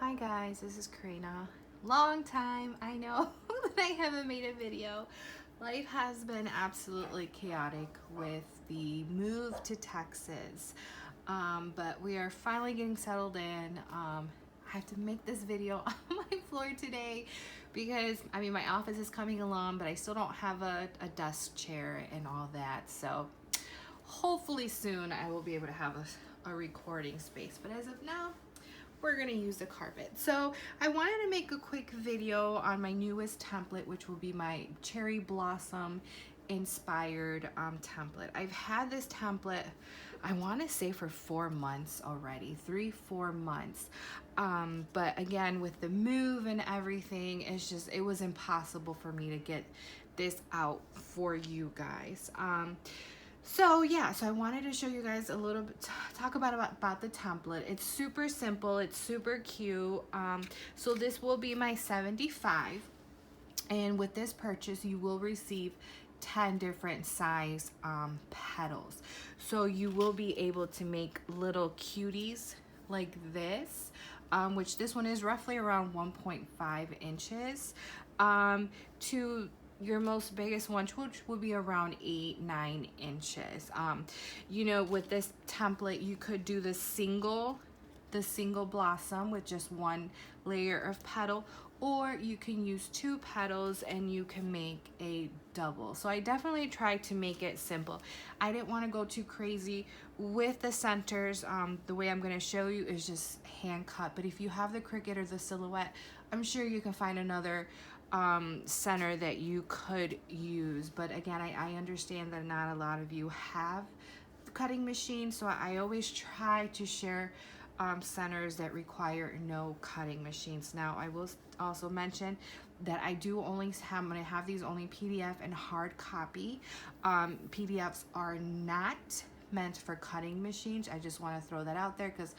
Hi guys, this is Karina. Long time, I know that I haven't made a video. Life has been absolutely chaotic with the move to Texas, but we are finally getting settled in. I have to make this video on my floor today because my office is coming along, but I still don't have a desk chair and all that. So hopefully soon I will be able to have a recording space, but as of now we're gonna use the carpet. So I wanted to make a quick video on my newest template, which will be my cherry blossom inspired template. I've had this template, I want to say for 4 months already, 3-4 months. But again, with the move and everything, it was impossible for me to get this out for you guys. So I wanted to show you guys a little bit, talk about the template. It's super simple, it's super cute. So this will be my 75, and with this purchase you will receive 10 different size petals. So you will be able to make little cuties like this, which this one is roughly around 1.5 inches, to your most biggest one, which would be around 8-9 inches. With this template you could do the single blossom with just one layer of petal, or you can use 2 petals and you can make a double. So I definitely tried to make it simple. I didn't want to go too crazy with the centers. The way I'm going to show you is just hand cut, but if you have the Cricut or the Silhouette, I'm sure you can find another center that you could use. But again, I understand that not a lot of you have the cutting machine, so I always try to share centers that require no cutting machines. Now I will also mention that I'm gonna have these only PDF and hard copy. PDFs are not meant for cutting machines. I just want to throw that out there because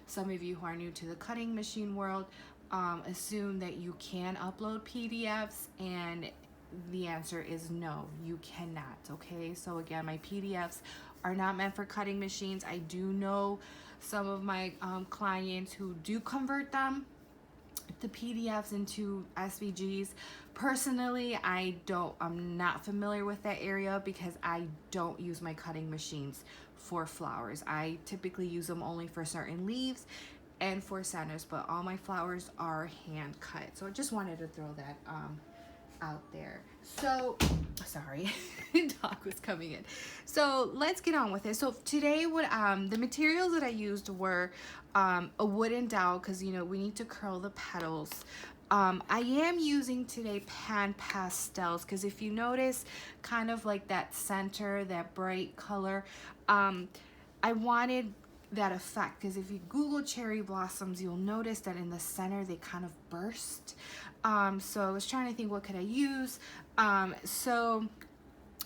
some of you who are new to the cutting machine world assume that you can upload PDFs, and the answer is no, you cannot. Okay, so again, my PDFs are not meant for cutting machines. I do know some of my clients who do convert them, the PDFs, into SVGs. Personally, I'm not familiar with that area because I don't use my cutting machines for flowers. I typically use them only for certain leaves and for centers, but all my flowers are hand cut. So I just wanted to throw that out there. So sorry, dog was coming in. So let's get on with it. So today, the materials that I used were a wooden dowel, because we need to curl the petals. I am using today pan pastels, because if you notice kind of like that center, that bright color, I wanted that effect, because if you Google cherry blossoms, you'll notice that in the center they kind of burst. So I was trying to think, what could I use? So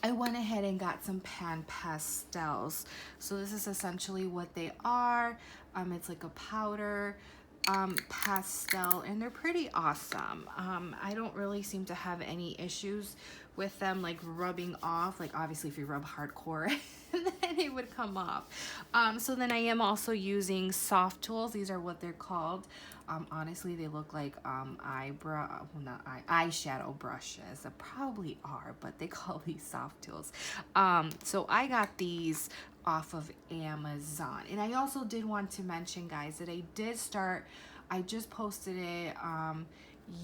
I went ahead and got some pan pastels. So this is essentially what they are. It's like a powder pastel, and they're pretty awesome. I don't really seem to have any issues with them like rubbing off. Like obviously if you rub hardcore then it would come off. So then I am also using soft tools. These are what they're called. Honestly, they look like eyeshadow brushes. They probably are, but they call these soft tools. So I got these off of Amazon. And I also did want to mention, guys, that I just posted it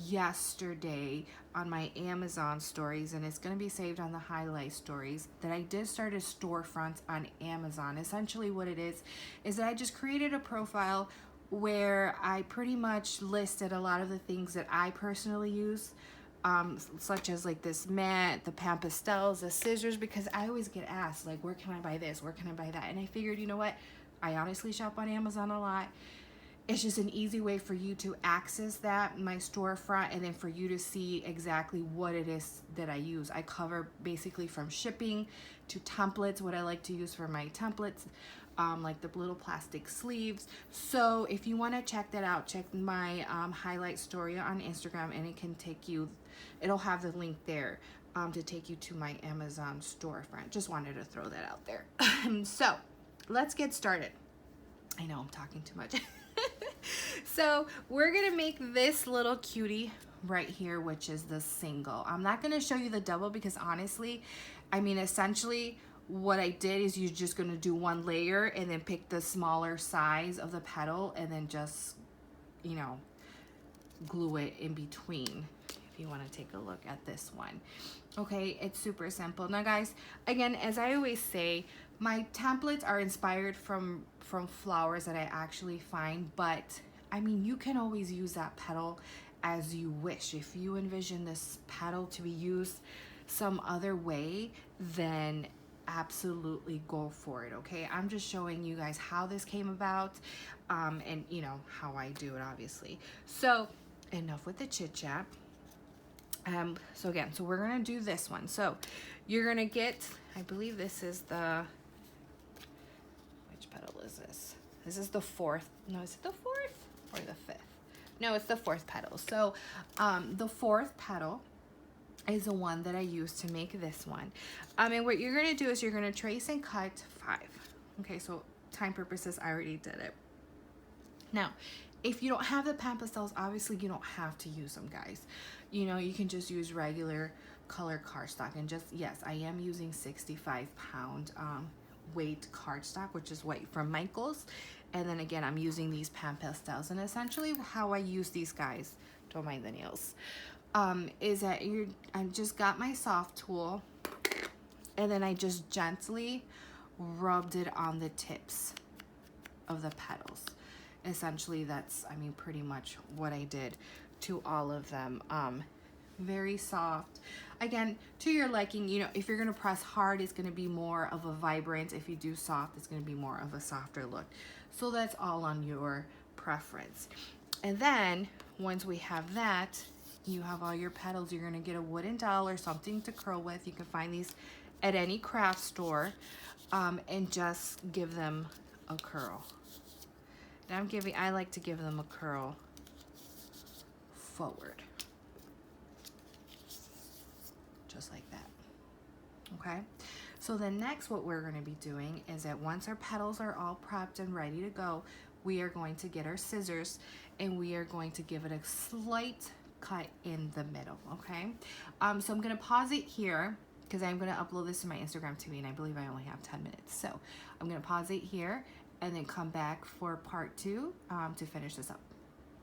yesterday on my Amazon stories, and it's going to be saved on the highlight stories, that I did start a storefront on Amazon. Essentially what it is that I just created a profile where I pretty much listed a lot of the things that I personally use, such as like this mat, the pan pastels, the scissors, because I always get asked like, where can I buy this, where can I buy that? And I figured, you know what, I honestly shop on Amazon a lot. It's just an easy way for you to access my storefront, and then for you to see exactly what it is that I use. I cover basically from shipping to templates, what I like to use for my templates, like the little plastic sleeves. So if you want to check that out, check my highlight story on Instagram, and it'll have the link there to take you to my Amazon storefront. Just wanted to throw that out there. So let's get started. I know I'm talking too much. So we're gonna make this little cutie right here, which is the single. I'm not gonna show you the double because honestly, I mean, essentially what I did is you're just gonna do one layer and then pick the smaller size of the petal and then just, you know, glue it in between. If you want to take a look at this one. Okay, it's super simple. Now guys, again, as I always say, my templates are inspired from flowers that I actually find, but I mean, you can always use that petal as you wish. If you envision this petal to be used some other way, then absolutely go for it. Okay, I'm just showing you guys how this came about, and you know how I do it, obviously. So enough with the chit chat. So again, so we're gonna do this one. So you're gonna get, I believe this is the, which petal is this? This is the fourth. No, is it the fourth or the fifth? No, it's the fourth petal. So the fourth petal is the one that I use to make this one. And what you're gonna do is you're gonna trace and cut 5. Okay, so time purposes, I already did it. Now, if you don't have the pan pastels, obviously you don't have to use them, guys. You know, you can just use regular color cardstock. And just, yes, I am using 65-pound weight cardstock, which is white from Michaels. And then again, I'm using these pan pastels. And essentially how I use these, guys, don't mind the nails, is that I just got my soft tool and then I just gently rubbed it on the tips of the petals. Essentially, that's, I mean, pretty much what I did to all of them. Very soft. Again, to your liking, you know, if you're gonna press hard, it's gonna be more of a vibrant. If you do soft, it's gonna be more of a softer look. So that's all on your preference. And then, once we have that, you have all your petals. You're gonna get a wooden dowel or something to curl with. You can find these at any craft store, and just give them a curl. And I like to give them a curl forward. Just like that. Okay? So then next what we're gonna be doing is that once our petals are all prepped and ready to go, we are going to get our scissors and we are going to give it a slight cut in the middle, okay? So I'm gonna pause it here because I'm gonna upload this to my Instagram TV and I believe I only have 10 minutes. So I'm gonna pause it here and then come back for part 2 to finish this up.